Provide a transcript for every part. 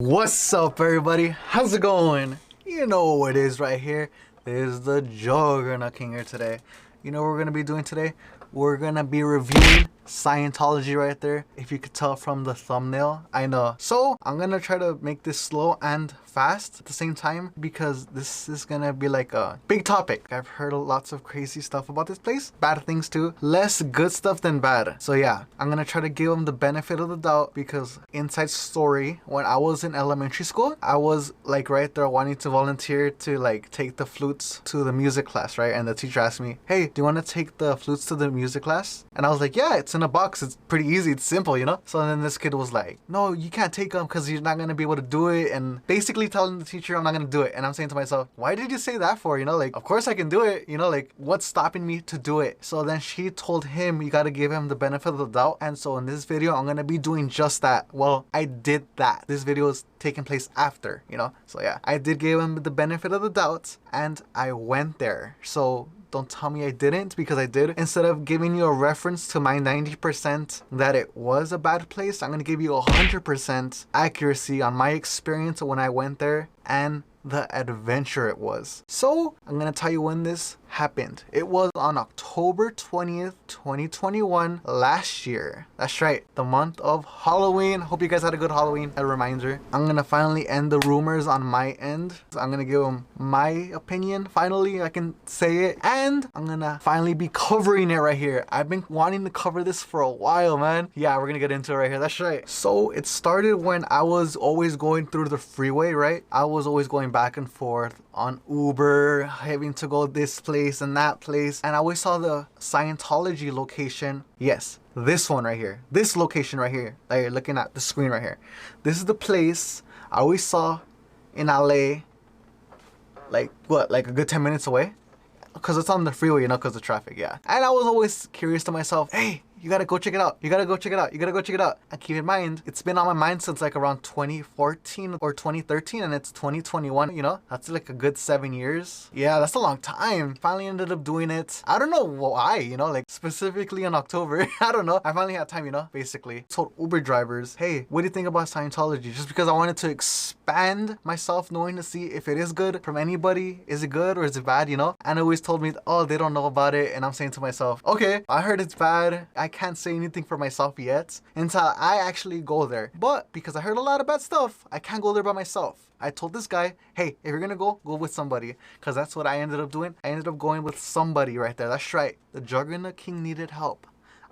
What's up, everybody? How's it going? You know what it is right here. There's the JuggernutKing here today. You know what we're gonna be doing today? We're gonna be reviewing Scientology right there. If you could tell from the thumbnail, I know. So I'm gonna try to make this slow and fast at the same time because this is gonna be like a big topic. I've heard lots of crazy stuff about this place, bad things too, less good stuff than bad. So yeah, I'm gonna try to give them the benefit of the doubt because inside story, when I was in elementary school, I was like right there wanting to volunteer to like take the flutes to the music class, right? And the teacher asked me, hey, do you want to take the flutes to the music class? And I was like, yeah, it's in a box, it's pretty easy, it's simple, you know? So then this kid was like, no, you can't take them because you're not gonna be able to do it, and basically telling the teacher I'm not gonna do it. And I'm saying to myself, why did you say that for? You know, like, of course I can do it, you know, like, what's stopping me to do it? So then she told him you gotta give him the benefit of the doubt. And so in this video, I'm gonna be doing just that. Well, I did that. This video is taking place after, you know? So yeah, I did give him the benefit of the doubt and I went there. So don't tell me I didn't, because I did. Instead of giving you a reference to my 90% that it was a bad place, I'm gonna give you 100% accuracy on my experience when I went there and the adventure it was. So I'm gonna tell you when this happened. It was on October 20th, 2021, last year. That's right, the month of Halloween. Hope you guys had a good Halloween. A reminder, I'm gonna finally end the rumors on my end. So I'm gonna give them my opinion. Finally, I can say it. And I'm gonna finally be covering it right here. I've been wanting to cover this for a while, man. Yeah, we're gonna get into it right here. That's right. So it started when I was always going through the freeway, right? I was always going back and forth on Uber, having to go this place and that place, and I always saw the Scientology location. Yes, this one right here, this location right here that you're looking at the screen right here. This is the place I always saw in LA, like what, like a good 10 minutes away, because it's on the freeway, you know, because of traffic. Yeah, and I was always curious to myself, hey, you gotta go check it out. You gotta go check it out. You gotta go check it out. And keep in mind, it's been on my mind since like around 2014 or 2013, and it's 2021, you know? That's like a good 7 years. Yeah, that's a long time. Finally ended up doing it. I don't know why, you know, like specifically in October. I don't know. I finally had time, you know, basically. Told Uber drivers, hey, what do you think about Scientology? Just because I wanted to expand myself, knowing to see if it is good from anybody. Is it good or is it bad, you know? And always told me, oh, they don't know about it. And I'm saying to myself, okay, I heard it's bad. I can't say anything for myself yet until I actually go there. But because I heard a lot of bad stuff, I can't go there by myself. I told this guy, hey, if you're gonna go with somebody, because that's what I ended up doing. I ended up going with somebody right there. That's right. The JuggernutKing needed help.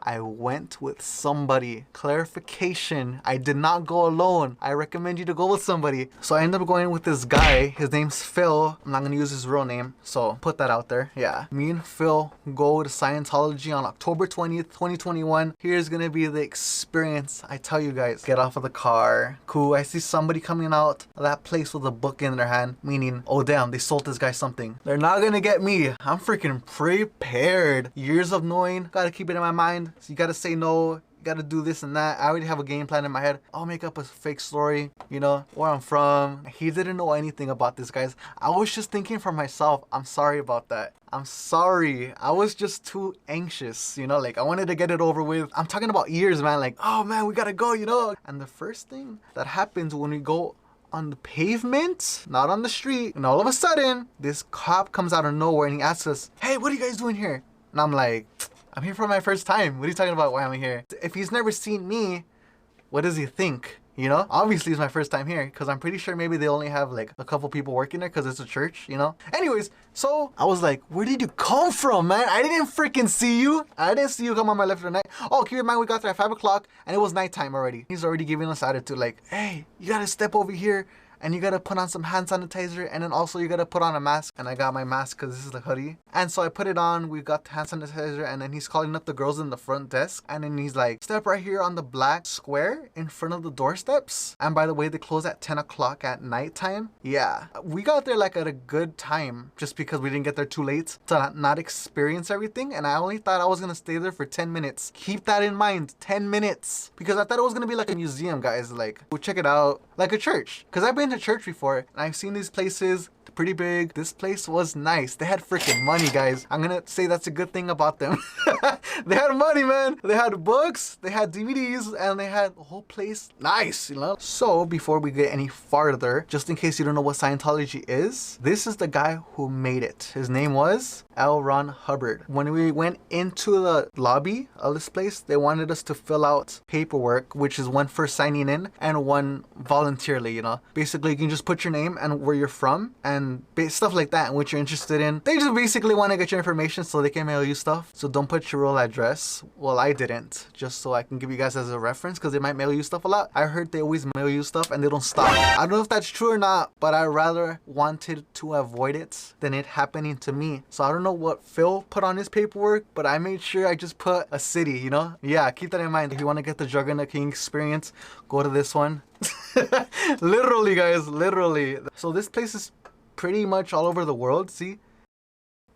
I went with somebody. Clarification, I did not go alone. I recommend you to go with somebody. So I ended up going with this guy. His name's Phil. I'm not gonna use his real name, so put that out there. Yeah, me and Phil go to Scientology on October 20th, 2021. Here's gonna be the experience. I tell you guys, get off of the car. Cool, I see somebody coming out of that place with a book in their hand, meaning, oh damn, they sold this guy something. They're not gonna get me. I'm freaking prepared. Years of knowing, gotta keep it in my mind. So you gotta say no, you gotta do this and that. I already have a game plan in my head. I'll make up a fake story, you know, where I'm from. He didn't know anything about this, guys. I was just thinking for myself. I'm sorry about that. I'm sorry. I was just too anxious, you know, like I wanted to get it over with. I'm talking about years, man, like, oh man, we gotta go, you know. And the first thing that happens when we go on the pavement, not on the street, and all of a sudden, this cop comes out of nowhere and he asks us, hey, what are you guys doing here? And I'm like, I'm here for my first time. What are you talking about? Why am I here? If he's never seen me, what does he think? You know, obviously it's my first time here because I'm pretty sure maybe they only have like a couple people working there because it's a church, you know? Anyways, so I was like, where did you come from, man? I didn't freaking see you. I didn't see you come on my left or right. Oh, keep in mind, we got there at 5 o'clock and it was nighttime already. He's already giving us attitude like, hey, you gotta step over here and you gotta put on some hand sanitizer, and then also you gotta put on a mask. And I got my mask because this is the hoodie. And so I put it on, we got the hand sanitizer, and then he's calling up the girls in the front desk. And then he's like, step right here on the black square in front of the doorsteps. And by the way, they close at 10 o'clock at nighttime. Yeah, we got there like at a good time just because we didn't get there too late to not experience everything. And I only thought I was gonna stay there for 10 minutes. Keep that in mind, 10 minutes. Because I thought it was gonna be like a museum, guys. Like, we'll check it out like a church. Because I've been been to church before, and I've seen these places pretty big. This place was nice. They had freaking money, guys. I'm gonna say that's a good thing about them. They had money, man. They had books, they had DVDs, and they had the whole place nice, you know? So before we get any farther, just in case you don't know what Scientology is, this is the guy who made it. His name was L. Ron Hubbard. When we went into the lobby of this place, they wanted us to fill out paperwork, which is one for signing in and one voluntarily, you know? Basically, you can just put your name and where you're from and stuff like that and what you're interested in. They just basically want to get your information so they can mail you stuff. So don't put your real address. Well, I didn't, just so I can give you guys as a reference, because they might mail you stuff a lot. I heard they always mail you stuff and they don't stop. I don't know if that's true or not, but I rather wanted to avoid it than it happening to me. So I don't know what Phil put on his paperwork, but I made sure I just put a city, you know? Yeah, keep that in mind. If you want to get the JuggernutKing experience, go to this one. Literally, guys, literally. So this place is pretty much all over the world. See,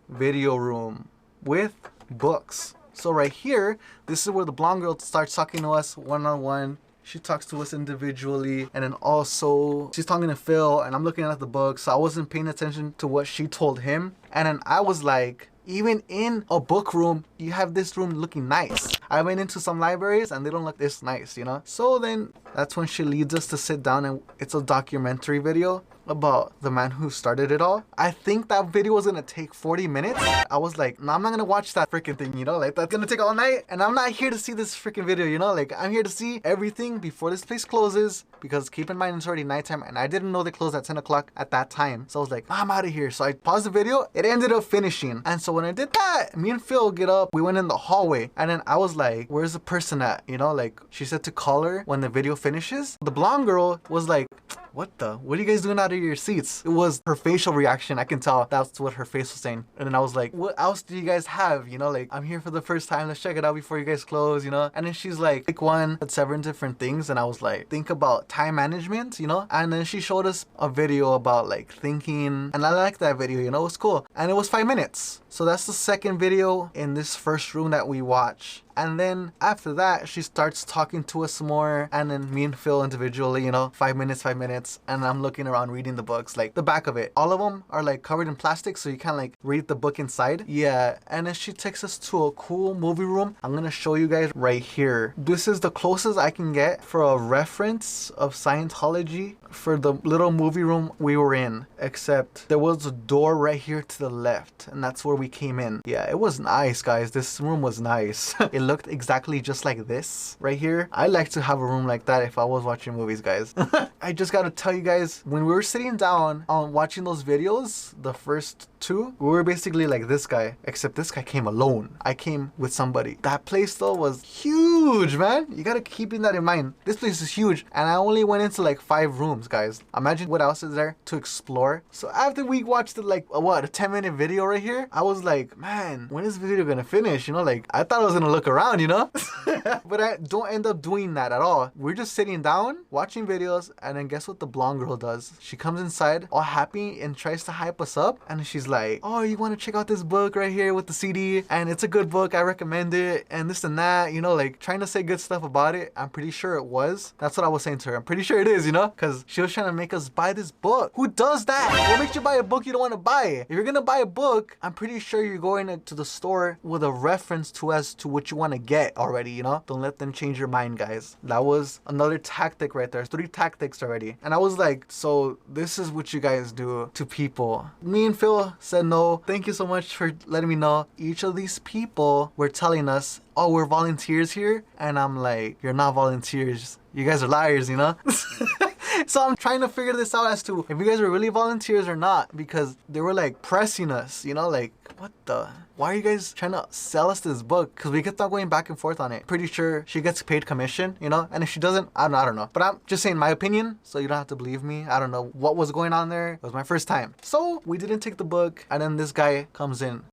video room with books. So right here, this is where the blonde girl starts talking to us one-on-one. She talks to us individually, and then also she's talking to Phil, and I'm looking at the book, so I wasn't paying attention to what she told him. And then I was like, even in a book room, you have this room looking nice. I went into some libraries and they don't look this nice, you know? So then that's when she leads us to sit down, and it's a documentary video about the man who started it all. I think that video was gonna take 40 minutes. I was like, no, I'm not gonna watch that freaking thing, you know? Like, that's gonna take all night, and I'm not here to see this freaking video, you know? Like, I'm here to see everything before this place closes, because keep in mind, it's already nighttime, and I didn't know they closed at 10 o'clock at that time. So I was like, I'm out of here. So I paused the video. It ended up finishing. And so when I did that, me and Phil get up, we went in the hallway, and then I was like, where's the person at? You know, like, she said to call her when the video finishes. The blonde girl was like, what are you guys doing out of your seats? It was her facial reaction. I can tell that's what her face was saying. And then I was like, what else do you guys have? You know, like, I'm here for the first time. Let's check it out before you guys close, you know? And then she's like, pick one, but 7 different things. And I was like, think about time management, you know? And then she showed us a video about like thinking. And I liked that video, you know? It was cool. And it was 5 minutes. So that's the second video in this first room that we watch. And then after that, she starts talking to us some more. And then me and Phil individually, you know, 5 minutes. And I'm looking around reading the books, like the back of it. All of them are like covered in plastic, so you can't like read the book inside. Yeah. And then she takes us to a cool movie room. I'm gonna show you guys right here. This is the closest I can get for a reference of Scientology for the little movie room we were in, except there was a door right here to the left, and that's where we came in. Yeah, it was nice, guys. This room was nice. It looked exactly just like this right here. I like to have a room like that if I was watching movies, guys. I just gotta tell you guys, when we were sitting down on watching those videos, the first two, we were basically like this guy, except this guy came alone. I came with somebody. That place though was huge, man. You gotta keep that in mind. This place is huge, and I only went into like 5 rooms, guys. Imagine what else is there to explore. So after we watched the like, what, a 10-minute video right here, I was like, man, when is this video gonna finish? You know, like, I thought I was gonna look around, you know? But I don't end up doing that at all. We're just sitting down, watching videos, and then guess what the blonde girl does? She comes inside all happy and tries to hype us up, and she's like, oh, you want to check out this book right here with the CD, and it's a good book, I recommend it, and this and that, you know, like trying to say good stuff about it. I'm pretty sure it was. That's what I was saying to her. I'm pretty sure it is, you know, because she was trying to make us buy this book. Who does that? What makes you buy a book you don't want to buy? If you're gonna buy a book, I'm pretty sure you're going to the store with a reference to as to what you want to get already, you know? Don't let them change your mind, guys. That was another tactic right there. 3 tactics already. And I was like, so this is what you guys do to people. Me and Phil said no. Thank you so much for letting me know. Each of these people were telling us, oh, we're volunteers here. And I'm like, you're not volunteers. You guys are liars, you know? So I'm trying to figure this out as to if you guys are really volunteers or not, because they were like pressing us, you know, like, what the? Why are you guys trying to sell us this book? Because we kept on going back and forth on it. Pretty sure she gets paid commission, you know? And if she doesn't, I don't know. But I'm just saying my opinion, so you don't have to believe me. I don't know what was going on there. It was my first time. So we didn't take the book, and then this guy comes in.